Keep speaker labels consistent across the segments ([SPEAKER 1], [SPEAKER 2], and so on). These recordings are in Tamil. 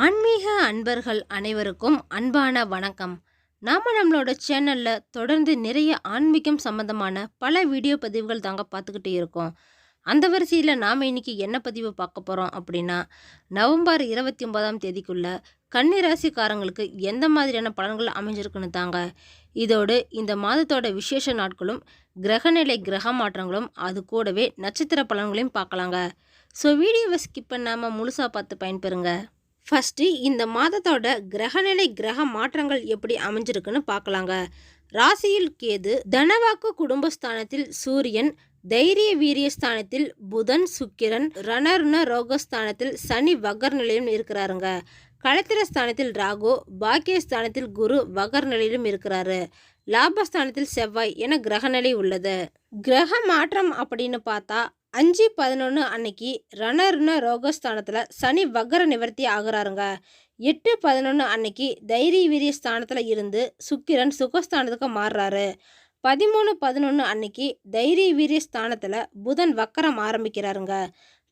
[SPEAKER 1] ஆன்மீக அன்பர்கள் அனைவருக்கும் அன்பான வணக்கம். நம்மளோட சேனலில் தொடர்ந்து நிறைய ஆன்மீகம் சம்பந்தமான பல வீடியோ பதிவுகள் தாங்க பார்த்துக்கிட்டே இருக்கோம். அந்த வரிசையில் நாம் இன்னைக்கு என்ன பதிவு பார்க்க போகிறோம் அப்படின்னா, நவம்பர் 29ஆம் தேதிக்குள்ள கன்னிராசிக்காரங்களுக்கு எந்த மாதிரியான பலன்கள் அமைஞ்சிருக்குன்னு தாங்க. இதோடு இந்த மாதத்தோட விசேஷ நாட்களும் கிரகநிலை கிரக மாற்றங்களும் அது கூடவே நட்சத்திர பலன்களையும் பார்க்கலாங்க. ஸோ வீடியோவை ஸ்கிப் பண்ணாமல் முழுசாக பார்த்து பயன்பெறுங்க. ஃபஸ்ட்டு இந்த மாதத்தோட கிரகநிலை கிரக மாற்றங்கள் எப்படி அமைஞ்சிருக்குன்னு பார்க்கலாங்க. ராசியில் கேது, தனவாக்கு குடும்பஸ்தானத்தில் சூரியன், தைரிய வீரியஸ்தானத்தில் புதன் சுக்கிரன், ரணருண ரோகஸ்தானத்தில் சனி வக்கர நிலையிலும் இருக்கிறாருங்க. களத்திரஸ்தானத்தில் ராகு, பாக்கியஸ்தானத்தில் குரு வக்கர நிலையிலும் இருக்கிறாரு. லாபஸ்தானத்தில் செவ்வாய் என கிரகநிலை உள்ளது. கிரக மாற்றம் அப்படின்னு பார்த்தா 5/11 அன்னைக்கு ரணருண ரோகஸ்தானத்தில் சனி வக்கர நிவர்த்தி ஆகுறாருங்க. 8/11 அன்னைக்கு தைரிய வீரிய ஸ்தானத்தில் இருந்து சுக்கிரன் சுகஸ்தானத்துக்கு மாறுறாரு. 13/11 அன்னைக்கு தைரிய வீரிய ஸ்தானத்தில் புதன் வக்கரம் ஆரம்பிக்கிறாருங்க.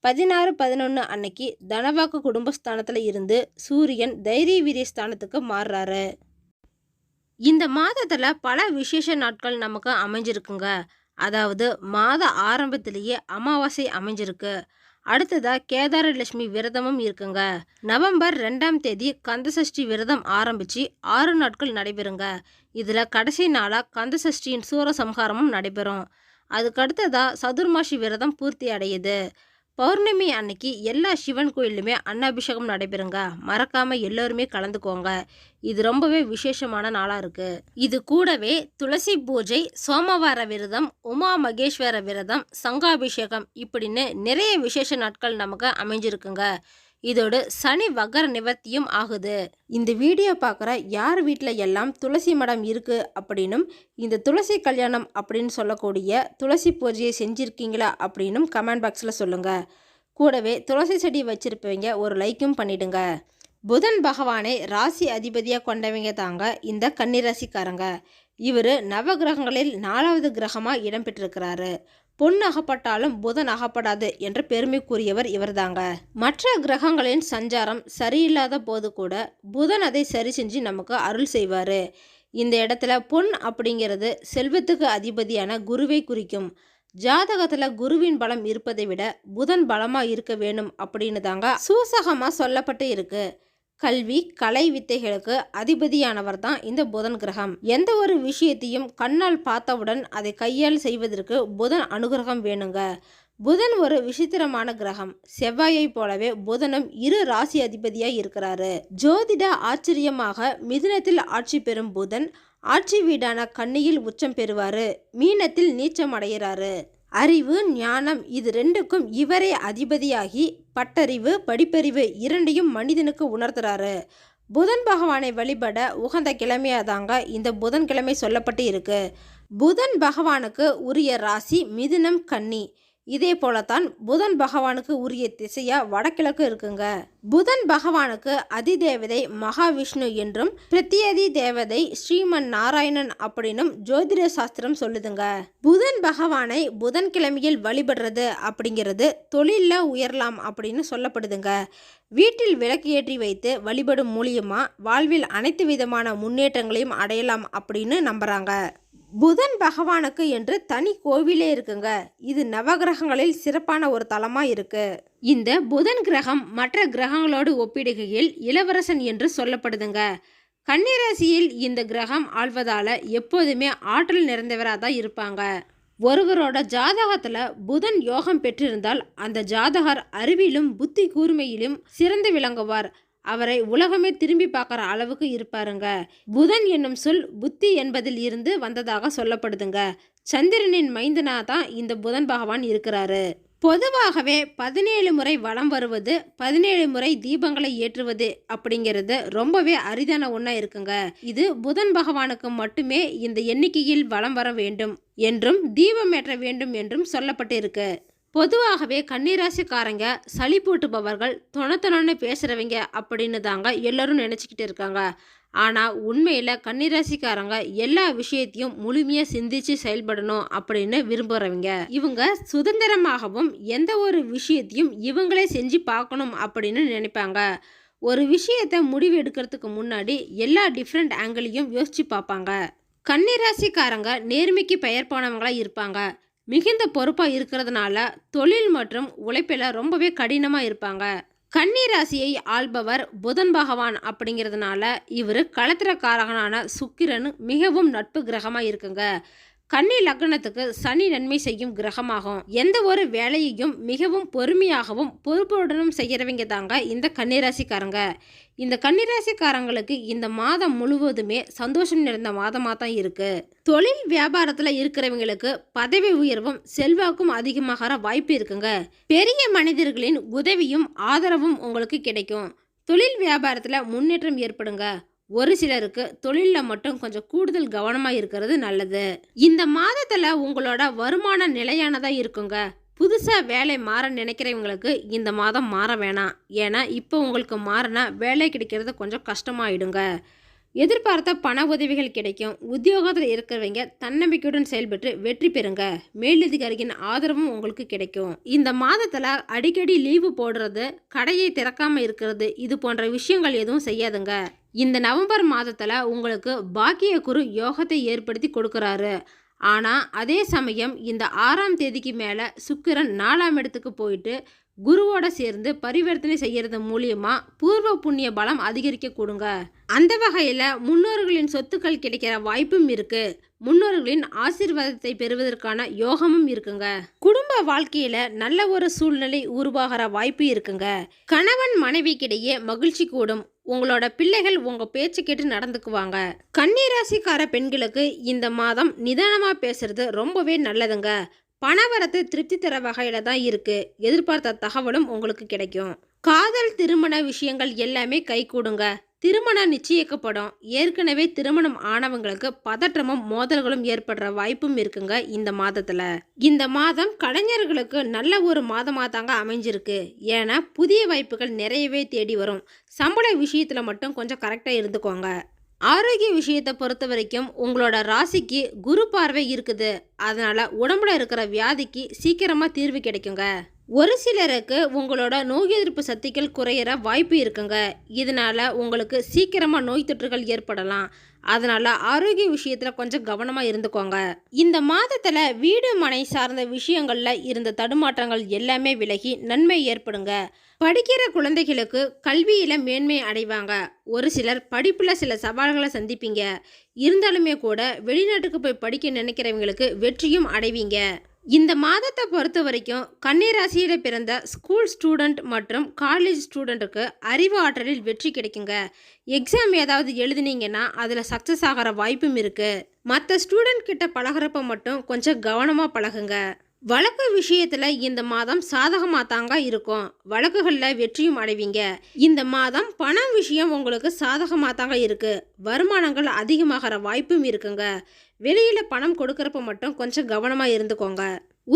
[SPEAKER 1] 16/11 அன்னைக்கு தனவாக்கு குடும்பஸ்தானத்தில் இருந்து சூரியன் தைரிய வீரிய ஸ்தானத்துக்கு மாறுறாரு. இந்த மாதத்தில் பல விசேஷ நாட்கள் நமக்கு அமைஞ்சிருக்குங்க. அதாவது மாத ஆரம்பத்திலேயே அமாவாசை அமைஞ்சிருக்கு. அடுத்ததாக கேதாரலட்சுமி விரதமும் இருக்குங்க. நவம்பர் 2ஆம் தேதி கந்தசஷ்டி விரதம் ஆரம்பித்து 6 நாட்கள் நடைபெறுங்க. இதில் கடைசி நாளாக கந்தசஷ்டியின் சூரசம்ஹாரமும் நடைபெறும். அதுக்கு அடுத்ததாக சதுர்மாசி விரதம் பூர்த்தி அடையுது. பௌர்ணமி அன்னைக்கு எல்லா சிவன் கோயிலுமே அன்னாபிஷேகம் நடைபெறுங்க. மறக்காமல் எல்லோருமே கலந்துக்கோங்க. இது ரொம்பவே விசேஷமான நாளாக இருக்குது. இது கூடவே துளசி பூஜை, சோமவார விரதம், உமா மகேஸ்வர விரதம், சங்காபிஷேகம் இப்படின்னு நிறைய விசேஷ நாட்கள் நமக்கு அமைஞ்சிருக்குங்க. இதோடு சனி வக்கர நிவர்த்தியும் ஆகுது. இந்த வீடியோ பார்க்குற யார் வீட்டில் எல்லாம் துளசி மடம் இருக்குது அப்படின்னும், இந்த துளசி கல்யாணம் அப்படின்னு சொல்லக்கூடிய துளசி பூஜையை செஞ்சுருக்கீங்களா அப்படின்னும் கமெண்ட் பாக்ஸில் சொல்லுங்கள். கூடவே துளசி செடி வச்சுருப்பவங்க ஒரு லைக்கும் பண்ணிடுங்க. புதன் பகவானை ராசி அதிபதியாக கொண்டவங்க தாங்க இந்த கன்னிராசிக்காரங்க. இவர் நவகிரகங்களில் 4வது கிரகமாக இடம்பெற்றிருக்கிறாரு. பொன் அகப்பட்டாலும் புதன் அகப்படாது என்ற பெருமைக்குரியவர் இவர்தாங்க. மற்ற கிரகங்களின் சஞ்சாரம் சரியில்லாத போது கூட புதன் அதை சரி செஞ்சு நமக்கு அருள் செய்வார். இந்த இடத்துல பொன் அப்படிங்கிறது செல்வத்துக்கு அதிபதியான குருவை குறிக்கும். ஜாதகத்தில் குருவின் பலம் இருப்பதை விட புதன் பலமாக இருக்க வேணும் அப்படின்னு தாங்க சூசகமாக சொல்லப்பட்டு இருக்கு. கல்வி, கலை, வித்தைகளுக்கு அதிபதியானவர் தான் இந்த புதன் கிரகம். எந்த ஒரு விஷயத்தையும் கண்ணால் பார்த்தவுடன் அதை கையால் செய்வதற்கு புதன் அனுகிரகம் வேணுங்க. புதன் ஒரு விசித்திரமான கிரகம். செவ்வாயை போலவே புதனும் 2 ராசி அதிபதியாக இருக்கிறாரு. ஜோதிட ஆச்சரியமாக மிதுனத்தில் ஆட்சி பெறும் புதன் ஆட்சி வீடான கன்னியில் உச்சம் பெறுவாரு. மீனத்தில் நீச்சம் அடைகிறாரு. அறிவு, ஞானம் இது 2க்கும் இவரே அதிபதியாகி பட்டறிவு, படிப்பறிவு இரண்டையும் மனிதனுக்கு உணர்த்துறாரு. புதன் பகவானை வழிபட உகந்த கிழமையாதாங்க இந்த புதன் கிழமை சொல்லப்பட்டு இருக்கு. புதன் பகவானுக்கு உரிய ராசி மிதுனம், கன்னி. இதே போலத்தான் புதன் பகவானுக்கு உரிய திசையா வடகிழக்கு இருக்குங்க. புதன் பகவானுக்கு அதிதேவதை மகாவிஷ்ணு என்றும் பிரத்யதி தேவதை ஸ்ரீமன் நாராயணன் அப்படின்னும் ஜோதிட சாஸ்திரம் சொல்லுதுங்க. புதன் பகவானை புதன்கிழமையில் வழிபடுறது அப்படிங்கிறது தொழிலில் உயரலாம் அப்படின்னு சொல்லப்படுதுங்க. வீட்டில் விளக்கு ஏற்றி வைத்து வழிபடும் மூலியமா வாழ்வில் அனைத்து விதமான முன்னேற்றங்களையும் அடையலாம் அப்படின்னு நம்புறாங்க. புதன் பகவானுக்கு என்று தனி கோவிலே இருக்குங்க. இது நவகிரகங்களில் சிறப்பான ஒரு தலமாக இருக்கு. இந்த புதன் கிரகம் மற்ற கிரகங்களோடு ஒப்பிடுகையில் இளவரசன் என்று சொல்லப்படுதுங்க. கன்னிராசியில் இந்த கிரகம் ஆள்வதால எப்போதுமே ஆற்றல் நிறைந்தவராக தான் இருப்பாங்க. ஒருவரோட ஜாதகத்தில் புதன் யோகம் பெற்றிருந்தால் அந்த ஜாதகர் அறிவிலும் புத்தி கூர்மையிலும் சிறந்து விளங்குவார். அவரை உலகமே திரும்பி பார்க்குற அளவுக்கு இருப்பாருங்க. புதன் என்னும் சொல் புத்தி என்பதில் இருந்து வந்ததாக சொல்லப்படுதுங்க. சந்திரனின் மைந்தனா தான் இந்த புதன் பகவான் இருக்கிறாரு. பொதுவாகவே 17 முறை வலம் வருவது, 17 முறை தீபங்களை ஏற்றுவது அப்படிங்கிறது ரொம்பவே அரிதான ஒன்றா இருக்குங்க. இது புதன் பகவானுக்கு மட்டுமே இந்த எண்ணிக்கையில் வலம் வர வேண்டும் என்றும் தீபம் ஏற்ற வேண்டும் என்றும் சொல்லப்பட்டு இருக்கு. பொதுவாகவே கன்னிராசிக்காரங்க சளி போட்டுபவர்கள், தொணத்தொணன்னு பேசுகிறவங்க அப்படின்னு தாங்க எல்லோரும் நினச்சிக்கிட்டு இருக்காங்க. ஆனால் உண்மையில் கன்னிராசிக்காரங்க எல்லா விஷயத்தையும் முழுமையாக சிந்திச்சு செயல்படணும் அப்படின்னு விரும்புகிறவங்க. இவங்க சுதந்திரமாகவும் எந்த ஒரு விஷயத்தையும் இவங்களே செஞ்சு பார்க்கணும் அப்படின்னு நினைப்பாங்க. ஒரு விஷயத்தை முடிவு எடுக்கிறதுக்கு முன்னாடி எல்லா டிஃப்ரெண்ட் ஆங்கிளையும் யோசிச்சு பார்ப்பாங்க. கன்னிராசிக்காரங்க நேர்மைக்கு பெயர் போனவங்களா இருப்பாங்க. மிகுந்த பொறுப்பாக இருக்கிறதுனால தொழில் மற்றும் உழைப்பில் ரொம்பவே கடினமாக இருப்பாங்க. கன்னிராசியை ஆள்பவர் புதன் பகவான் அப்படிங்கிறதுனால இவர் களத்திரக்காரகனான சுக்கிரன் மிகவும் நட்பு கிரகமாக இருக்குங்க. கன்னி லக்னத்துக்கு சனி நன்மை செய்யும் கிரகமாகும். எந்த ஒரு வேலையையும் மிகவும் பொறுமையாகவும் பொறுப்புடனும் செய்கிறவங்க தாங்க இந்த கன்னிராசிக்காரங்க. இந்த கன்னிராசிக்காரங்களுக்கு இந்த மாதம் முழுவதுமே சந்தோஷம் நிறைந்த மாதமாக தான் இருக்கு. தொழில் வியாபாரத்தில் இருக்கிறவங்களுக்கு பதவி உயர்வும் செல்வாக்கும் அதிகமாகிற வாய்ப்பு இருக்குங்க. பெரிய மனிதர்களின் உதவியும் ஆதரவும் உங்களுக்கு கிடைக்கும். தொழில் வியாபாரத்தில் முன்னேற்றம் ஏற்படுங்க. ஒரு சிலருக்கு தொழிலில் மட்டும் கொஞ்சம் கூடுதல் கவனமாக இருக்கிறது நல்லது. இந்த மாதத்தில் உங்களோட வருமானம் நிலையானதாக இருக்குங்க. புதுசாக வேலை மாற நினைக்கிறவங்களுக்கு இந்த மாதம் மாற வேணாம். ஏன்னா இப்போ உங்களுக்கு மாறினா வேலை கிடைக்கிறது கொஞ்சம் கஷ்டமாயிடுங்க. எதிர்பார்த்த பண உதவிகள் கிடைக்கும். உத்தியோகத்தில் இருக்கிறவங்க தன்னம்பிக்கையுடன் செயல்பட்டு வெற்றி பெறுங்க. மேலதிகாரியின் ஆதரவும் உங்களுக்கு கிடைக்கும். இந்த மாதத்தில் அடிக்கடி லீவு போடுறது, கடையை திறக்காமல் இருக்கிறது, இது போன்ற விஷயங்கள் எதுவும் செய்யாதுங்க. இந்த நவம்பர் மாதத்தில் உங்களுக்கு பாக்கிய குரு யோகத்தை ஏற்படுத்தி கொடுக்குறாரு. ஆனால் அதே சமயம் இந்த 6ஆம் தேதிக்கு மேலே சுக்கிரன் 4ஆம் இடத்துக்கு போயிட்டு குருவோட சேர்ந்து பரிவர்த்தனை செய்யறது மூலியமா பூர்வ புண்ணிய பலம் அதிகரிக்க கூடுங்க. அந்த வகையில் முன்னோர்களின் சொத்துக்கள் கிடைக்கிற வாய்ப்பும் இருக்கு. முன்னோர்களின் ஆசீர்வாதத்தை பெறுவதற்கான யோகமும் இருக்குங்க. குடும்ப வாழ்க்கையில நல்ல ஒரு சூழ்நிலை உருவாகிற வாய்ப்பு இருக்குங்க. கணவன் மனைவிக்கிடையே மகிழ்ச்சி கூடும். உங்களோட பிள்ளைகள் உங்க பேச்சு கேட்டு நடந்துக்குவாங்க. கன்னிராசிக்கார பெண்களுக்கு இந்த மாதம் நிதானமா பேசுறது ரொம்பவே நல்லதுங்க. பணவரத்து திருப்தி தர வகையில தான் இருக்கு. எதிர்பார்த்த தகவலும் உங்களுக்கு கிடைக்கும். காதல் திருமண விஷயங்கள் எல்லாமே கைகூடுங்க. திருமணம் நிச்சயிக்கப்படும். ஏற்கனவே திருமணம் ஆனவங்களுக்கு பதற்றமும் மோதல்களும் ஏற்படுற வாய்ப்பும் இருக்குங்க இந்த மாதத்துல. இந்த மாதம் கலைஞர்களுக்கு நல்ல ஒரு மாதமாக தாங்க அமைஞ்சிருக்கு. ஏன்னா புதிய வாய்ப்புகள் நிறையவே தேடி வரும். சம்பள விஷயத்துல மட்டும் கொஞ்சம் கரெக்டா இருந்துக்கோங்க. ஆரோக்கிய விஷயத்தை பொறுத்த வரைக்கும் உங்களோட ராசிக்கு குரு பார்வை இருக்குது. அதனால உடம்புல இருக்கிற வியாதிக்கு சீக்கிரமா தீர்வு கிடைக்குங்க. ஒரு சிலருக்கு உங்களோட நோய் எதிர்ப்பு சக்திகள் குறையிற வாய்ப்பு இருக்குங்க. இதனால உங்களுக்கு சீக்கிரமா நோய் தொற்றுகள் ஏற்படலாம். அதனால ஆரோக்கிய விஷயத்துல கொஞ்சம் கவனமா இருந்துக்கோங்க. இந்த மாதத்துல வீடு மனை சார்ந்த விஷயங்கள்ல இருந்த தடுமாற்றங்கள் எல்லாமே விலகி நன்மை ஏற்படுங்க. படிக்கிற குழந்தைகளுக்கு கல்வியில மேன்மை அடைவாங்க. ஒரு சிலர் படிப்புல சில சவால்களை சந்திப்பீங்க. இருந்தாலுமே கூட வெளிநாட்டுக்கு போய் படிக்க நினைக்கிறவங்களுக்கு வெற்றியும் அடைவீங்க. இந்த மாதத்தை பொறுத்த வரைக்கும் கன்னிராசியில் பிறந்த ஸ்கூல் ஸ்டூடெண்ட் மற்றும் காலேஜ் ஸ்டூடெண்ட்டுக்கு அறிவு ஆற்றலில் வெற்றி கிடைக்குங்க. எக்ஸாம் ஏதாவது எழுதுனீங்கன்னா அதில் சக்ஸஸ் ஆகிற வாய்ப்பும் இருக்குது. மற்ற ஸ்டூடெண்ட் கிட்ட பழகிறப்ப மட்டும் கொஞ்சம் கவனமாக பழகுங்க. வழக்கு விஷயத்தில் இந்த மாதம் சாதகமாக தாங்க இருக்கும். வழக்குகளில் வெற்றியும் அடைவீங்க. இந்த மாதம் பணம் விஷயம் உங்களுக்கு சாதகமாக தாங்க இருக்குது. வருமானங்கள் அதிகமாகிற வாய்ப்பும் இருக்குங்க. வெளியில் பணம் கொடுக்குறப்ப மட்டும் கொஞ்சம் கவனமாக இருந்துக்கோங்க.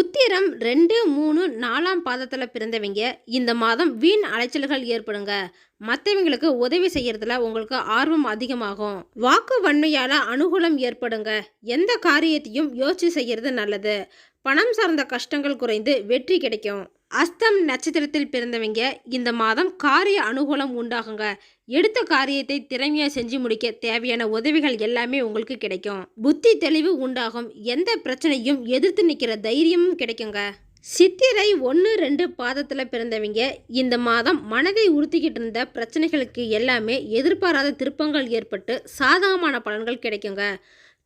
[SPEAKER 1] உத்திரம் 2, 3, 4ஆம் பாதத்தில் பிறந்தவங்க இந்த மாதம் வீண் அலைச்சல்கள் ஏற்படுங்க. மற்றவங்களுக்கு உதவி செய்யறதுல உங்களுக்கு ஆர்வம் அதிகமாகும். வாக்கு வன்மையால் அனுகூலம் ஏற்படுங்க. எந்த காரியத்தையும் யோசிச்சு செய்யறது நல்லது. பணம் சார்ந்த கஷ்டங்கள் குறைந்து வெற்றி கிடைக்கும். அஸ்தம் நட்சத்திரத்தில் பிறந்தவங்க இந்த மாதம் காரிய அனுகூலம் உண்டாகுங்க. எடுத்த காரியத்தை திறமையா செஞ்சு முடிக்க தேவையான உதவிகள் எல்லாமே உங்களுக்கு கிடைக்கும். புத்தி தெளிவு உண்டாகும். எந்த பிரச்சனையும் எதிர்த்து நிற்கிற தைரியமும் கிடைக்குங்க. சித்திரை 1, 2 பாதத்தில் பிறந்தவங்க இந்த மாதம் மனதை உறுத்திக்கிட்டு இருந்த பிரச்சனைகளுக்கு எல்லாமே எதிர்பாராத திருப்பங்கள் ஏற்பட்டு சாதகமான பலன்கள் கிடைக்குங்க.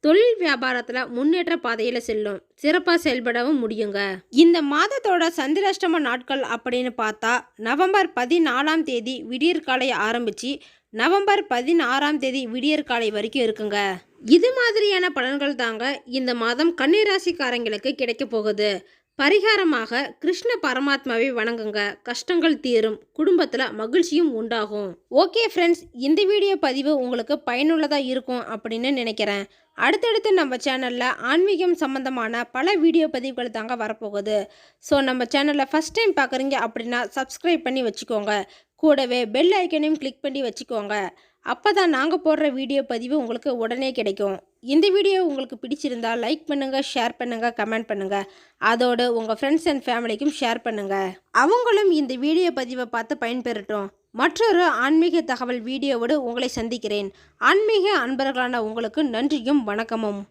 [SPEAKER 1] தொழில் வியாபாரத்தில் முன்னேற்ற பாதையில் செல்லும். சிறப்பாக செயல்படவும் முடியுங்க. இந்த மாதத்தோட சந்திராஷ்டம நாட்கள் அப்படின்னு பார்த்தா நவம்பர் 14ஆம் தேதி விடியற்காலை ஆரம்பித்து நவம்பர் 16ஆம் தேதி விடியற்காலை வரைக்கும் இருக்குங்க. இது மாதிரியான பலன்கள் தாங்க இந்த மாதம் கன்னிராசிக்காரங்களுக்கு கிடைக்க போகுது. பரிகாரமாக கிருஷ்ண பரமாத்மாவை வணங்குங்க. கஷ்டங்கள் தீரும். குடும்பத்தில் மகிழ்ச்சியும் உண்டாகும். ஓகே ஃப்ரெண்ட்ஸ், இந்த வீடியோ பதிவு உங்களுக்கு பயனுள்ளதாக இருக்கும் அப்படின்னு நினைக்கிறேன். அடுத்தடுத்து நம்ம சேனலில் ஆன்மீகம் சம்மந்தமான பல வீடியோ பதிவுகள் தாங்க வரப்போகுது. ஸோ நம்ம சேனலில் ஃபஸ்ட் டைம் பார்க்குறீங்க அப்படின்னா சப்ஸ்கிரைப் பண்ணி வச்சுக்கோங்க. கூடவே பெல் ஐக்கனையும் கிளிக் பண்ணி வச்சுக்கோங்க. அப்போ தான் நாங்கள் போடுற வீடியோ பதிவு உங்களுக்கு உடனே கிடைக்கும். இந்த வீடியோ உங்களுக்கு பிடிச்சிருந்தா லைக் பண்ணுங்கள், ஷேர் பண்ணுங்கள், கமெண்ட் பண்ணுங்கள். அதோடு உங்கள் ஃப்ரெண்ட்ஸ் அண்ட் ஃபேமிலிக்கும் ஷேர் பண்ணுங்கள். அவங்களும் இந்த வீடியோ பதிவை பார்த்து பயன்பெறட்டும். மற்றொரு ஆன்மீக தகவல் வீடியோவோடு உங்களை சந்திக்கிறேன். ஆன்மீக அன்பர்களான உங்களுக்கு நன்றியும் வணக்கமும்.